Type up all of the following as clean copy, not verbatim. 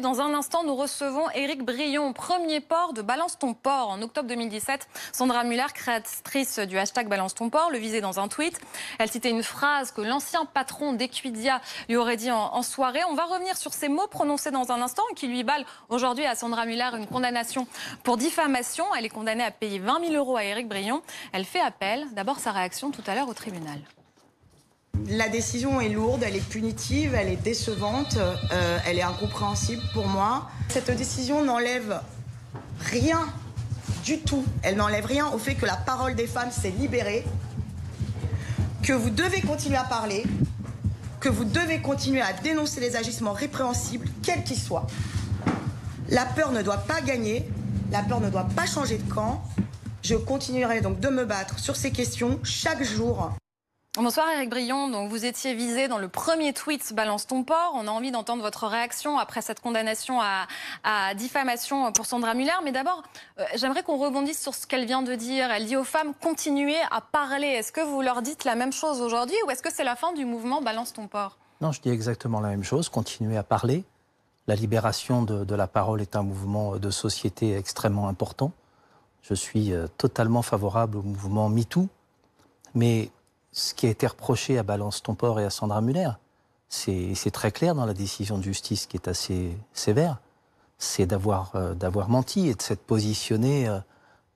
Dans un instant, nous recevons Éric Brion, premier port de Balance ton port. En octobre 2017, Sandra Muller, créatrice du hashtag Balance ton port, le visait dans un tweet. Elle citait une phrase que l'ancien patron d'Equidia lui aurait dit en soirée. On va revenir sur ces mots prononcés dans un instant qui lui valent aujourd'hui à Sandra Muller une condamnation pour diffamation. Elle est condamnée à payer 20 000 € à Éric Brion. Elle fait appel. D'abord sa réaction tout à l'heure au tribunal. La décision est lourde, elle est punitive, elle est décevante, elle est incompréhensible pour moi. Cette décision n'enlève rien du tout. Elle n'enlève rien au fait que la parole des femmes s'est libérée, que vous devez continuer à parler, que vous devez continuer à dénoncer les agissements répréhensibles, quels qu'ils soient. La peur ne doit pas gagner, la peur ne doit pas changer de camp. Je continuerai donc de me battre sur ces questions chaque jour. Bonsoir Éric Brion, donc vous étiez visé dans le premier tweet Balance ton port. On a envie d'entendre votre réaction après cette condamnation à diffamation pour Sandra Muller. Mais d'abord, j'aimerais qu'on rebondisse sur ce qu'elle vient de dire. Elle dit aux femmes, continuez à parler. Est-ce que vous leur dites la même chose aujourd'hui ou est-ce que c'est la fin du mouvement Balance ton port? Non, je dis exactement la même chose, continuez à parler. La libération de la parole est un mouvement de société extrêmement important. Je suis totalement favorable au mouvement MeToo, mais ce qui a été reproché à Balance ton port et à Sandra Muller, c'est très clair dans la décision de justice qui est assez sévère, c'est d'avoir menti et de s'être positionné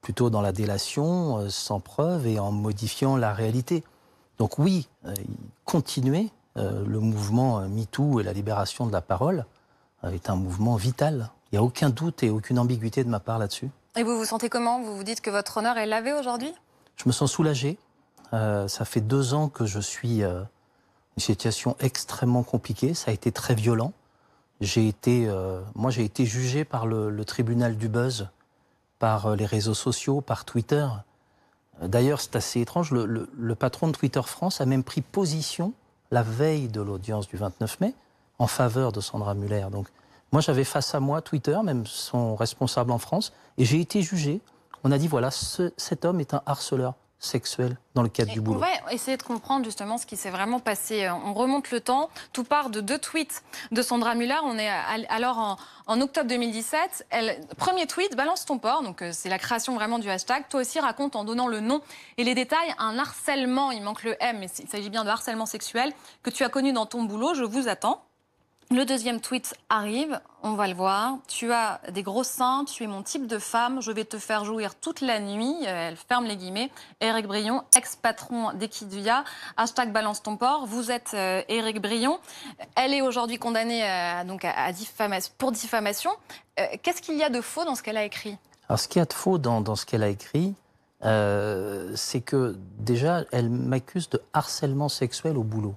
plutôt dans la délation, sans preuve et en modifiant la réalité. Donc oui, continuer, le mouvement MeToo et la libération de la parole est un mouvement vital. Il n'y a aucun doute et aucune ambiguïté de ma part là-dessus. Et vous vous sentez comment? Vous vous dites que votre honneur est lavé aujourd'hui? Je me sens soulagé. Ça fait 2 ans que je suis une situation extrêmement compliquée. Ça a été très violent. J'ai été jugé par le tribunal du buzz, par les réseaux sociaux, par Twitter. D'ailleurs, c'est assez étrange. Le patron de Twitter France a même pris position la veille de l'audience du 29 mai en faveur de Sandra Muller. Donc, moi, j'avais face à moi Twitter, même son responsable en France, et j'ai été jugé. On a dit, voilà, cet homme est un harceleur sexuel dans le cadre du boulot. On va essayer de comprendre justement ce qui s'est vraiment passé. On remonte le temps. Tout part de 2 tweets de Sandra Muller. On est alors en octobre 2017. Premier tweet, Balance ton port. Donc c'est la création vraiment du hashtag. Toi aussi raconte en donnant le nom et les détails un harcèlement. Il manque le M, mais il s'agit bien de harcèlement sexuel que tu as connu dans ton boulot. Je vous attends. Le deuxième tweet arrive, on va le voir. Tu as des gros seins, tu es mon type de femme, je vais te faire jouir toute la nuit. Elle ferme les guillemets. Éric Brion, ex-patron d'Equidia, hashtag Balance ton port. Vous êtes Éric Brion. Elle est aujourd'hui condamnée pour diffamation. Qu'est-ce qu'il y a de faux dans ce qu'elle a écrit? Alors, ce qu'il y a de faux dans ce qu'elle a écrit, c'est que déjà, elle m'accuse de harcèlement sexuel au boulot.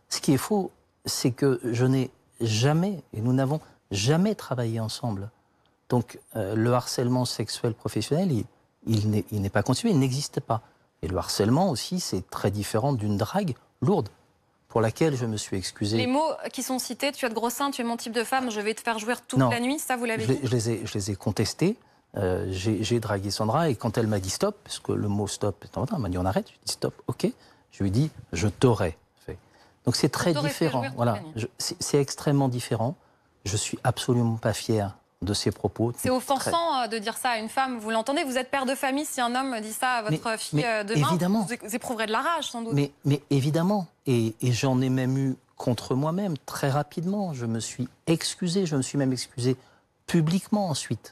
Ce qui est faux, c'est que je n'ai jamais, et nous n'avons jamais travaillé ensemble. Donc le harcèlement sexuel professionnel, il n'est pas constitué, il n'existe pas. Et le harcèlement aussi, c'est très différent d'une drague lourde, pour laquelle je me suis excusé. Les mots qui sont cités, tu as de gros seins, tu es mon type de femme, je vais te faire jouir toute la nuit, ça vous l'avez dit? Je les ai contestés, j'ai dragué Sandra, et quand elle m'a dit stop, parce que le mot stop est en retard, elle m'a dit on arrête, je lui ai dit stop, ok, je lui ai dit je t'aurais. Donc c'est très différent. Voilà, c'est extrêmement différent. Je suis absolument pas fier de ces propos. C'est offensant de dire ça à une femme. Vous l'entendez, vous êtes père de famille. Si un homme dit ça à votre fille demain, évidemment, vous éprouverez de la rage sans doute. Mais évidemment, et j'en ai même eu contre moi-même très rapidement. Je me suis excusé, je me suis même excusé publiquement ensuite.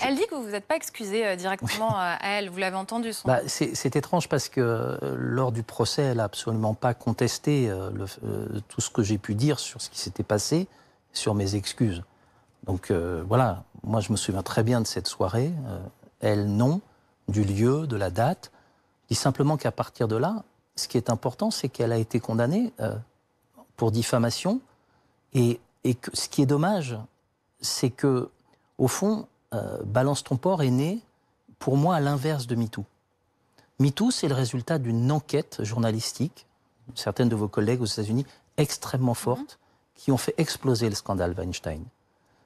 Elle dit que vous ne vous êtes pas excusé directement à elle, vous l'avez entendu. C'est étrange parce que lors du procès, elle n'a absolument pas contesté tout ce que j'ai pu dire sur ce qui s'était passé, sur mes excuses. Donc voilà, moi je me souviens très bien de cette soirée, elle non, du lieu, de la date. Je dis simplement qu'à partir de là, ce qui est important, c'est qu'elle a été condamnée pour diffamation. Et que, ce qui est dommage, c'est que, au fond, Balance ton port est né, pour moi, à l'inverse de MeToo. MeToo, c'est le résultat d'une enquête journalistique, certaines de vos collègues aux États-Unis, extrêmement fortes, qui ont fait exploser le scandale Weinstein.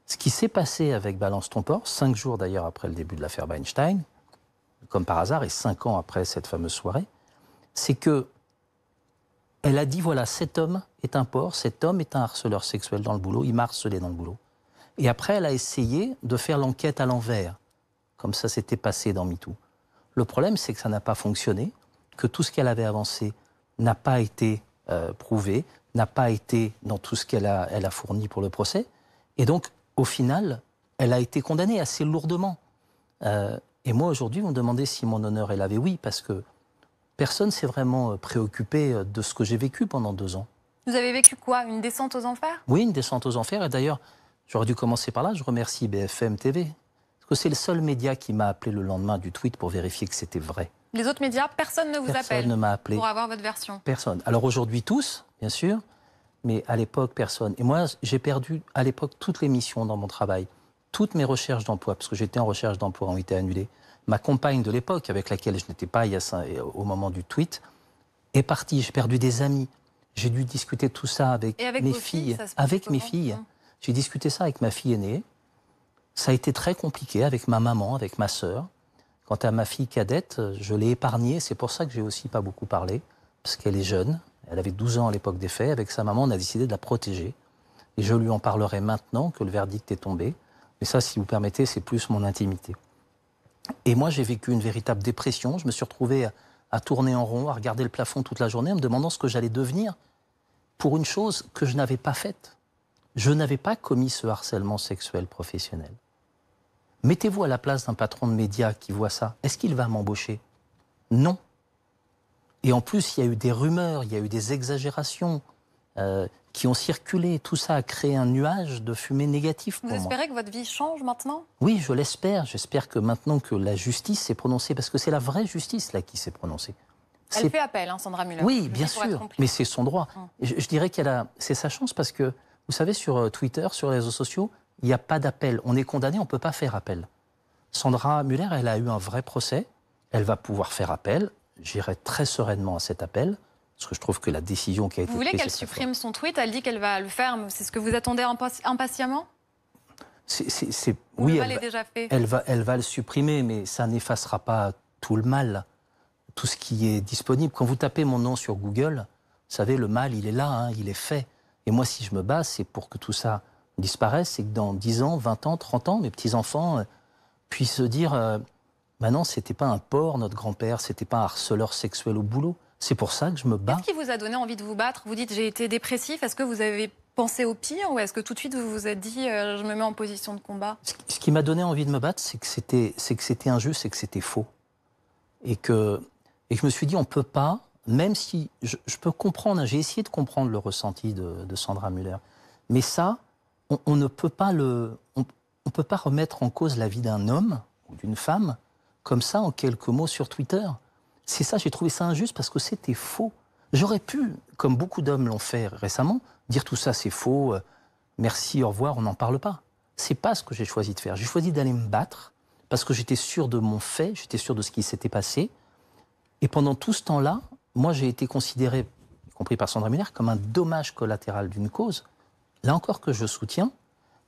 Ce qui s'est passé avec Balance ton port, 5 jours d'ailleurs après le début de l'affaire Weinstein, comme par hasard, et 5 ans après cette fameuse soirée, c'est que elle a dit, voilà, cet homme est un porc, cet homme est un harceleur sexuel dans le boulot, il m'a harcelé dans le boulot. Et après, elle a essayé de faire l'enquête à l'envers, comme ça s'était passé dans MeToo. Le problème, c'est que ça n'a pas fonctionné, que tout ce qu'elle avait avancé n'a pas été prouvé, n'a pas été dans tout ce qu'elle a fourni pour le procès. Et donc, au final, elle a été condamnée assez lourdement. Et moi, aujourd'hui, vous me demandez si mon honneur est lavé. Oui, parce que personne ne s'est vraiment préoccupé de ce que j'ai vécu pendant 2 ans. Vous avez vécu quoi? Une descente aux enfers? Oui, une descente aux enfers. Et d'ailleurs, j'aurais dû commencer par là. Je remercie BFM TV. Parce que c'est le seul média qui m'a appelé le lendemain du tweet pour vérifier que c'était vrai. Les autres médias, personne ne vous appelle? Personne ne m'a appelé. Pour avoir votre version? Personne. Alors aujourd'hui, tous, bien sûr, mais à l'époque, personne. Et moi, j'ai perdu à l'époque toutes les missions dans mon travail, toutes mes recherches d'emploi, parce que j'étais en recherche d'emploi, ont été annulées. Ma compagne de l'époque, avec laquelle je n'étais pas au moment du tweet, est partie. J'ai perdu des amis. J'ai dû discuter tout ça avec mes filles. Avec mes filles. J'ai discuté ça avec ma fille aînée. Ça a été très compliqué avec ma maman, avec ma sœur. Quant à ma fille cadette, je l'ai épargnée. C'est pour ça que j'ai aussi pas beaucoup parlé, parce qu'elle est jeune. Elle avait 12 ans à l'époque des faits. Avec sa maman, on a décidé de la protéger. Et je lui en parlerai maintenant que le verdict est tombé. Mais ça, si vous permettez, c'est plus mon intimité. Et moi, j'ai vécu une véritable dépression. Je me suis retrouvé à tourner en rond, à regarder le plafond toute la journée, en me demandant ce que j'allais devenir pour une chose que je n'avais pas faite. Je n'avais pas commis ce harcèlement sexuel professionnel. Mettez-vous à la place d'un patron de médias qui voit ça. Est-ce qu'il va m'embaucher? Non. Et en plus, il y a eu des rumeurs, il y a eu des exagérations qui ont circulé. Tout ça a créé un nuage de fumée négatif pour moi. Vous espérez que votre vie change maintenant? Oui, je l'espère. J'espère que maintenant que la justice s'est prononcée, parce que c'est la vraie justice là qui s'est prononcée. Elle fait appel, hein, Sandra Müller. Oui, bien sûr, mais c'est son droit. Je dirais c'est sa chance parce que, vous savez, sur Twitter, sur les réseaux sociaux, il n'y a pas d'appel. On est condamné, on ne peut pas faire appel. Sandra Müller, elle a eu un vrai procès. Elle va pouvoir faire appel. J'irai très sereinement à cet appel, parce que je trouve que la décision qui a été prise... Vous voulez qu'elle supprime son tweet? Elle dit qu'elle va le faire. C'est ce que vous attendez impatiemment? Oui, elle va le supprimer, mais ça n'effacera pas tout le mal, tout ce qui est disponible. Quand vous tapez mon nom sur Google, vous savez, le mal, il est là, hein, il est fait. Et moi, si je me bats, c'est pour que tout ça disparaisse, c'est que dans 10 ans, 20 ans, 30 ans, mes petits-enfants puissent se dire bah non, c'était pas un porc, notre grand-père, c'était pas un harceleur sexuel au boulot. C'est pour ça que je me bats. Qu'est-ce qui vous a donné envie de vous battre? Vous dites j'ai été dépressif. Est-ce que vous avez pensé au pire ou est-ce que tout de suite vous vous êtes dit je me mets en position de combat? Ce qui m'a donné envie de me battre, c'est que c'était injuste et que c'était faux. Et que je me suis dit on peut pas, même si je peux comprendre, j'ai essayé de comprendre le ressenti de Sandra Müller, mais ça, on ne peut pas on peut pas remettre en cause la vie d'un homme ou d'une femme comme ça en quelques mots sur Twitter. C'est ça, j'ai trouvé ça injuste parce que c'était faux. J'aurais pu, comme beaucoup d'hommes l'ont fait récemment, dire tout ça c'est faux, merci, au revoir, on n'en parle pas. C'est pas ce que j'ai choisi de faire. J'ai choisi d'aller me battre parce que j'étais sûr de mon fait, j'étais sûr de ce qui s'était passé. Et pendant tout ce temps-là, moi j'ai été considéré, y compris par Sandra Müller, comme un dommage collatéral d'une cause, là encore que je soutiens,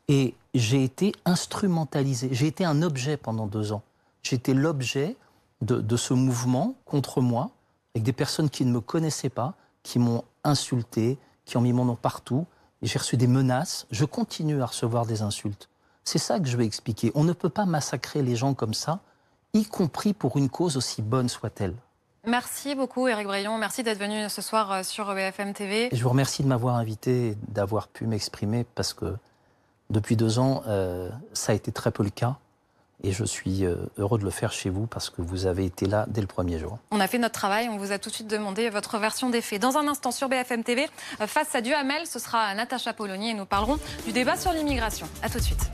et j'ai été instrumentalisé. J'ai été un objet pendant 2 ans. J'étais l'objet de ce mouvement contre moi, avec des personnes qui ne me connaissaient pas, qui m'ont insulté, qui ont mis mon nom partout. J'ai reçu des menaces. Je continue à recevoir des insultes. C'est ça que je vais expliquer. On ne peut pas massacrer les gens comme ça, y compris pour une cause aussi bonne soit-elle. Merci beaucoup, Éric Braillon. Merci d'être venu ce soir sur BFM TV. Et je vous remercie de m'avoir invité et d'avoir pu m'exprimer parce que depuis 2 ans, ça a été très peu le cas. Et je suis heureux de le faire chez vous parce que vous avez été là dès le premier jour. On a fait notre travail, on vous a tout de suite demandé votre version des faits. Dans un instant sur BFM TV, face à Duhamel, ce sera Natacha Polony et nous parlerons du débat sur l'immigration. A tout de suite.